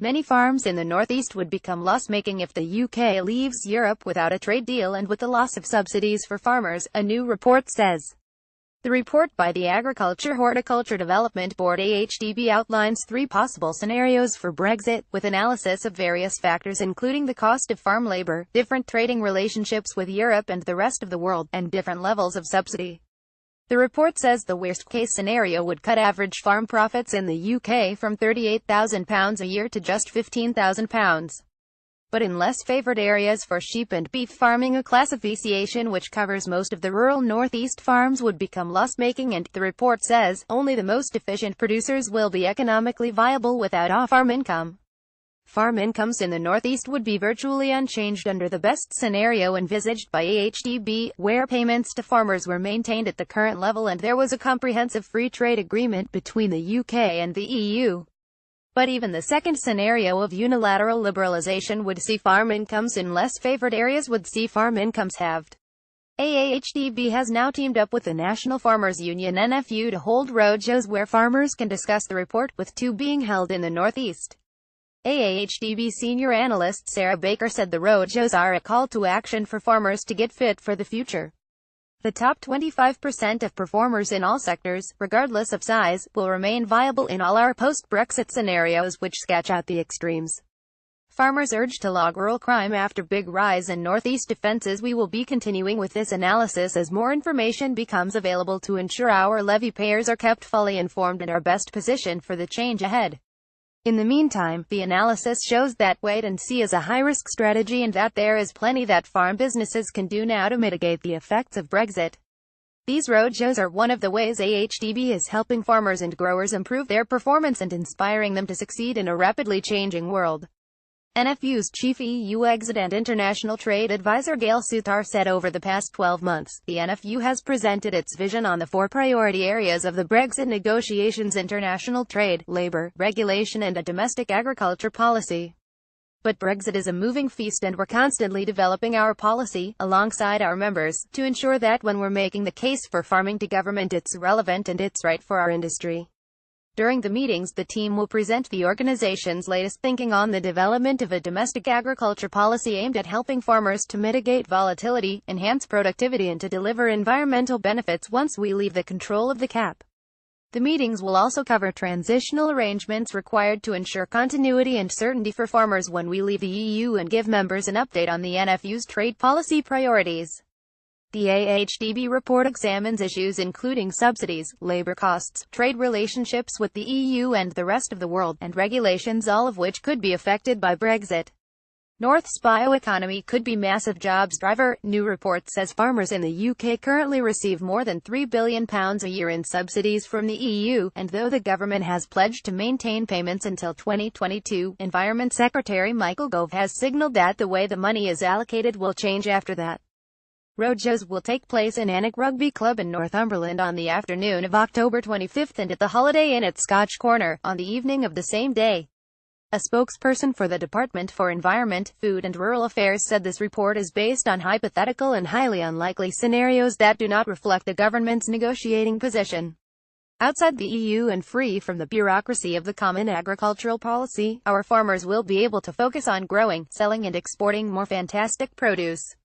Many farms in the northeast would become loss-making if the UK leaves Europe without a trade deal and with the loss of subsidies for farmers, a new report says. The report by the Agriculture Horticulture Development Board (AHDB) outlines 3 possible scenarios for Brexit, with analysis of various factors including the cost of farm labour, different trading relationships with Europe and the rest of the world, and different levels of subsidy. The report says the worst-case scenario would cut average farm profits in the UK from £38,000 a year to just £15,000. But in less favoured areas for sheep and beef farming, a classification which covers most of the rural northeast farms would become loss-making, and, the report says, only the most efficient producers will be economically viable without off-farm income. Farm incomes in the northeast would be virtually unchanged under the best scenario envisaged by AHDB, where payments to farmers were maintained at the current level and there was a comprehensive free trade agreement between the UK and the EU. But even the second scenario of unilateral liberalization would see farm incomes in less favored areas would see farm incomes halved. AHDB has now teamed up with the National Farmers Union (NFU) to hold roadshows where farmers can discuss the report, with 2 being held in the northeast. AHDB senior analyst Sarah Baker said the roadshows are a call to action for farmers to get fit for the future. The top 25% of performers in all sectors, regardless of size, will remain viable in all our post-Brexit scenarios, which sketch out the extremes. Farmers urged to log rural crime after big rise in northeast offences. We will be continuing with this analysis as more information becomes available to ensure our levy payers are kept fully informed and are best positioned for the change ahead. In the meantime, the analysis shows that wait and see is a high-risk strategy and that there is plenty that farm businesses can do now to mitigate the effects of Brexit. These roadshows are one of the ways AHDB is helping farmers and growers improve their performance and inspiring them to succeed in a rapidly changing world. NFU's chief EU exit and international trade advisor Gail Sutar said over the past 12 months, the NFU has presented its vision on the 4 priority areas of the Brexit negotiations: international trade, labour, regulation and a domestic agriculture policy. But Brexit is a moving feast and we're constantly developing our policy, alongside our members, to ensure that when we're making the case for farming to government it's relevant and it's right for our industry. During the meetings, the team will present the organization's latest thinking on the development of a domestic agriculture policy aimed at helping farmers to mitigate volatility, enhance productivity and to deliver environmental benefits once we leave the control of the CAP. The meetings will also cover transitional arrangements required to ensure continuity and certainty for farmers when we leave the EU and give members an update on the NFU's trade policy priorities. The AHDB report examines issues including subsidies, labor costs, trade relationships with the EU and the rest of the world, and regulations, all of which could be affected by Brexit. North's bioeconomy could be massive jobs driver. New report says farmers in the UK currently receive more than £3 billion a year in subsidies from the EU, and though the government has pledged to maintain payments until 2022, Environment Secretary Michael Gove has signalled that the way the money is allocated will change after that. Roadshows will take place in Alnwick Rugby Club in Northumberland on the afternoon of October 25 and at the Holiday Inn at Scotch Corner on the evening of the same day. A spokesperson for the Department for Environment, Food and Rural Affairs said this report is based on hypothetical and highly unlikely scenarios that do not reflect the government's negotiating position. Outside the EU and free from the bureaucracy of the Common Agricultural Policy, our farmers will be able to focus on growing, selling and exporting more fantastic produce.